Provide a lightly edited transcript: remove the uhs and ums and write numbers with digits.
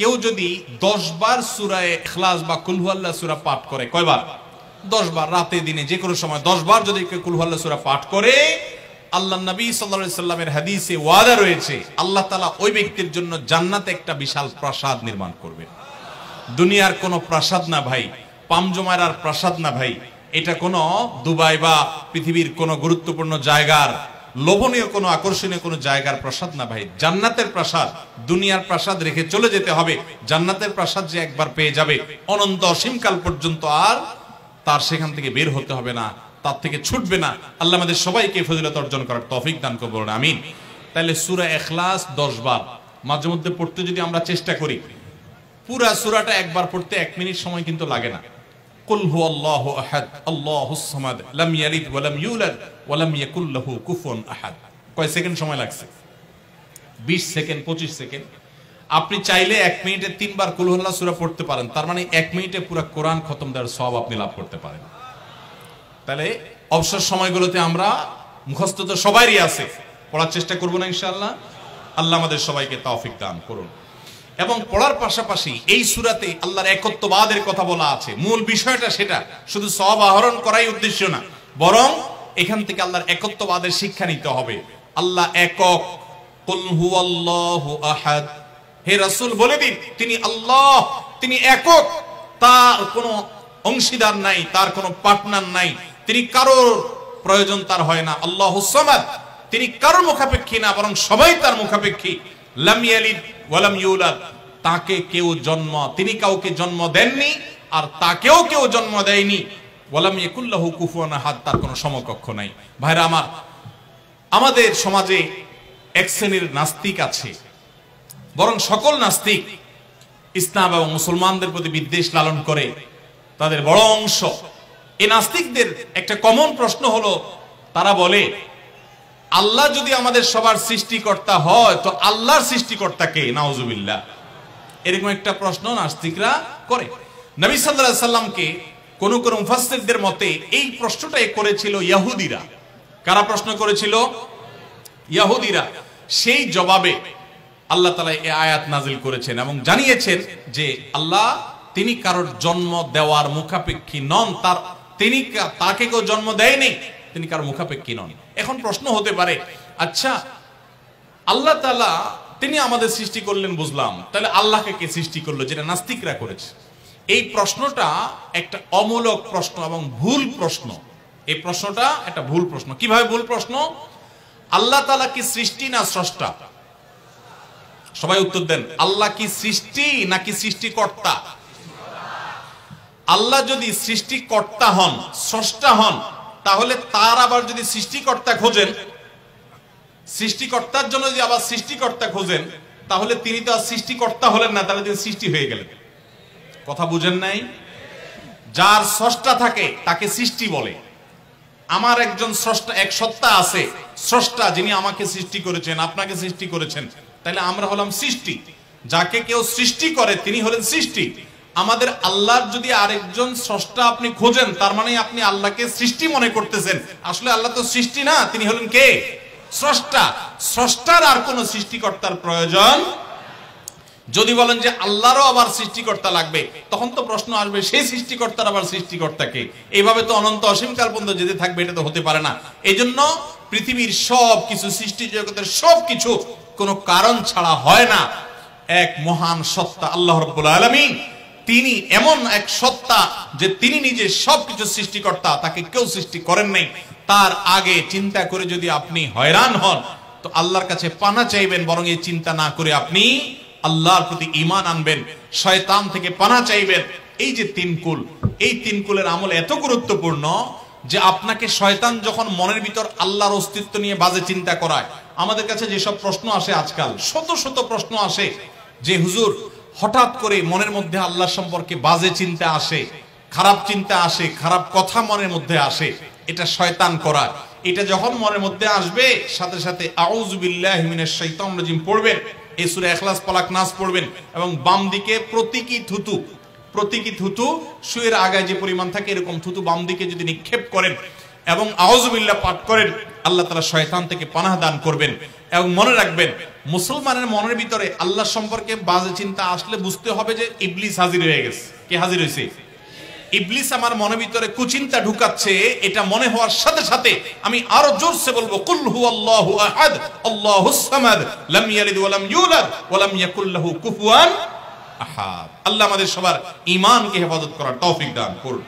কেউ যদি 10 বার সূরা ইখলাস বা কুল হুয়াল্লাহ সূরা পাঠ করে, কয়বার? 10 বার, রাতে দিনে যে কোনো সময় 10 বার যদি কেউ কুল হুয়াল্লাহ সূরা পাঠ করে, আল্লাহর নবী সাল্লাল্লাহু আলাইহি সাল্লামের হাদিসে ওয়াদা রয়েছে আল্লাহ তাআলা ওই ব্যক্তির জন্য জান্নাতে একটা বিশাল প্রাসাদ নির্মাণ করবেন। দুনিয়ার কোনো প্রাসাদ না ভাই, পামজমারার প্রাসাদ না ভাই, এটা কোনো দুবাই বা পৃথিবীর কোনো গুরুত্বপূর্ণ জায়গার লোভনীয় কোনো আকর্ষণীয় কোনো জায়গার প্রাসাদ না ভাই, জান্নাতের প্রাসাদ। দুনিয়ার প্রাসাদ রেখে চলে যেতে হবে, জান্নাতের প্রাসাদ যে একবার পেয়ে যাবে অনন্ত অসীমকাল পর্যন্ত আর তার সেখান থেকে বের হতে হবে না, তার থেকে ছুটবে না। আল্লাহ আমাদের সবাইকে ফজিলত অর্জন করার তৌফিক দান করুন, বলুন আমিন। তাহলে সূরা ইখলাস 10 বার মাঝে মধ্যে পড়তে যদি আমরা চেষ্টা করি, পুরা সূরাটা একবার পড়তে 1 মিনিট সময় কিন্তু লাগে না। কুল হুয়াল্লাহু আহাদ আল্লাহুস সামাদ লাম ইয়ালিদ ওয়া লাম ইউলাদ ওয়া লাম ইয়াকুল লাহু কুফুয়ান আহাদ। কয় সেকেন্ড সময় লাগছে? 20 সেকেন্ড, 25 সেকেন্ড। আপনি চাইলে 1 মিনিটে 3 বার কুল হুয়াল্লাহ সূরা পড়তে পারেন, তার মানে 1 মিনিটে পুরো কোরআন খতম দেওয়ার সওয়াব আপনি লাভ করতে পারেন। তাহলে অবসর সময়গুলোতে আমরা মুখস্থ তো সবারই আছে, পড়ার চেষ্টা করব না ইনশাআল্লাহ। আল্লাহ আমাদের সবাইকে তৌফিক দান করুন। এবং পড়ার পাশাপাশি এই সূরাতে আল্লাহর একত্ববাদের কথা বলা আছে, মূল বিষয়টা সেটা, শুধু সওয়াব আহরণ করাই উদ্দেশ্য না, বরং এখান থেকে আল্লাহর একত্ববাদের শিক্ষা নিতে হবে। আল্লাহ একক, কুল হুয়াল্লাহু আহাদ, হে রাসূল বলে দিন তিনি আল্লাহ, তিনি একক, তার কোনো অংশীদার নাই, তার কোনো পার্টনার নাই, তিনি কারোর প্রয়োজন তার হয় না। আল্লাহুস সামাদ, তিনি কারোর মুখাপেক্ষী না, বরং সবাই তার মুখাপেক্ষী। লাম ইয়ালিদ ওয়া লাম ইউলাদ, তাকে কেউ জন্ম, তিনি কাউকে জন্ম দেননি আর তাকেও কেউ জন্ম দেয়নি। ওয়া লাম ইয়াকুল লাহু কুফুয়ান আহাদ, তার কোনো সমকক্ষ নাই। ভাইরা আমার, আমাদের সমাজে এক শ্রেণীর নাস্তিক আছে, বরং সকল নাস্তিক ইসলাম এবং মুসলমানদের প্রতি বিদ্বেষ লালন করে, তাদের বড় অংশ। এই নাস্তিকদের একটা কমন প্রশ্ন হলো, তারা বলে আল্লাহ যদি আমাদের সবার সৃষ্টিকর্তা হয় তো আল্লাহর সৃষ্টিকর্তা কে? নাউজুবিল্লাহ। এরকম একটা প্রশ্ন নাস্তিকরা করে। নবী সাল্লাল্লাহু আলাইহি সাল্লামকে কোন কোন মুফাসসিরদের মতে এই প্রশ্নটাই করেছিল ইহুদিরা। কারা প্রশ্ন করেছিল? ইহুদিরা। সেই জবাবে আল্লাহ তাআলা এই আয়াত নাযিল করেছেন এবং জানিয়েছেন যে আল্লাহ তিনি কারোর জন্ম দেওয়ার মুখাপেক্ষী নন, তাকে কেউ জন্ম দেয়নি, তিনি কারোর মুখাপেক্ষী নন। এখন প্রশ্ন হতে পারে, আচ্ছা আল্লাহ তাআলা তিনি আমাদের সৃষ্টি করলেন বুঝলাম, তাহলে আল্লাহকে কে সৃষ্টি করলো, যেটা নাস্তিকরা করেছে। এই প্রশ্নটা একটা অমূলক প্রশ্ন এবং ভুল প্রশ্ন। এই প্রশ্নটা একটা ভুল প্রশ্ন। কিভাবে ভুল প্রশ্ন? আল্লাহ তাআলা কি সৃষ্টি না স্রষ্টা? সবাই উত্তর দেন। আল্লাহ কি সৃষ্টি নাকি সৃষ্টিকর্তা? আল্লাহ যদি সৃষ্টিকর্তা হন, স্রষ্টা হন, তাহলে তার আবার যদি সৃষ্টিকর্তা খোঁজেন, সৃষ্টিকর্তার জন্য যদি আবার সৃষ্টিকর্তা খোঁজেন, তাহলে তিনি তো আর সৃষ্টিকর্তা হলেন না, তাহলে তিনি সৃষ্টি হয়ে গেলেন। কথা বুঝেন নাই? যার স্রষ্টা থাকে তাকে সৃষ্টি বলে। আমার একজন স্রষ্টা, এক সত্তা আছে, স্রষ্টা, যিনি আমাকে সৃষ্টি করেছেন, আপনাকে সৃষ্টি করেছেন, তাহলে আমরা হলাম সৃষ্টি। যাকে কেউ সৃষ্টি করে তিনি হলেন সৃষ্টি। আমাদের আল্লাহর যদি আরেকজন স্রষ্টা আপনি খোঁজেন, তার মানে আপনি আল্লাহকে সৃষ্টি মনে করতেছেন। আসলে আল্লাহ তো সৃষ্টি না, তিনি হলেন কে? স্রষ্টা। স্রষ্টার আর কোন সৃষ্টিকর্তার প্রয়োজন। যদি বলেন যে আল্লাহরও আবার সৃষ্টিকর্তা লাগবে, তখন তো প্রশ্ন আসবে সেই সৃষ্টিকর্তার আবার সৃষ্টিকর্তাকে। এইভাবে তো অনন্ত অসীমকাল পর্যন্ত যেতে থাকবে, এটা তো হতে পারে না। এই জন্য পৃথিবীর সব কিছু, সৃষ্টি জগতের সব কিছু কোনো কারণ ছাড়া হয় না। এক মহান সত্তা আল্লাহ রাব্বুল আলামিন, তিনি এমন এক সত্তা যে তিনি নিজে সবকিছু সৃষ্টিকর্তা, তাকে কেউ সৃষ্টি করেন নাই। তার আগে চিন্তা করে যদি আপনি হয়রান হন তো আল্লাহর কাছে পানা চাইবেন, বরং এই চিন্তা না করে আপনি আল্লাহর প্রতি ঈমান আনবেন, শয়তান থেকে পানা চাইবেন। এই যে তিন কুল, এই তিন কুলের আমল এত গুরুত্বপূর্ণ যে আপনাকে শয়তান যখন মনের ভিতর আল্লাহর অস্তিত্ব নিয়ে বাজে চিন্তা করায়, আমাদের কাছে যেসব প্রশ্ন আসে আজকাল, শত শত প্রশ্ন আসে যে হুজুর হঠাৎ করে মনের মধ্যে আল্লাহ সম্পর্কে বাজে চিন্তা আসে, খারাপ চিন্তা আসে, খারাপ কথা মনের মধ্যে আসে, এটা শয়তান করা। এটা যখন মনের মধ্যে আসবে, সাথে সাথে আউযু বিল্লাহি মিনাশ শাইতানির রাজিম পড়বেন, এই সূরা ইখলাস, ফালাক, নাস পড়বেন এবং বাম দিকে প্রতীকী থুতু শুয়ের আগায় যে পরিমাণ থাকে এরকম থুতু বাম দিকে যদি নিক্ষেপ করেন এবং আউযু বিল্লাহ পাঠ করেন, আল্লাহ তাআলা শয়তান থেকে পানাহ দান করবেন। এবং মনে রাখবেন মুসলমানের মনের ভিতরে আল্লাহ সম্পর্কে বাজে চিন্তা আসলে বুঝতে হবে যে ইবলিস হাজির হয়ে গেছে। কে হাজির হয়েছে? ইবলিস আমার মনের ভিতরে কুচিন্তা ঢুকাচ্ছে। এটা মনে হওয়ার সাথে সাথে আমি আরো জোরসে বলবো, কুল হুয়াল্লাহু আহাদ আল্লাহুস সামাদ লাম ইয়ালিদ ওয়া লাম ইউলাদ ওয়া লাম ইয়াকুল লাহু কুফুয়ান আহাদ। আল্লাহ আমাদের সবার ঈমানকে হেফাজত করার তৌফিক দান করুন।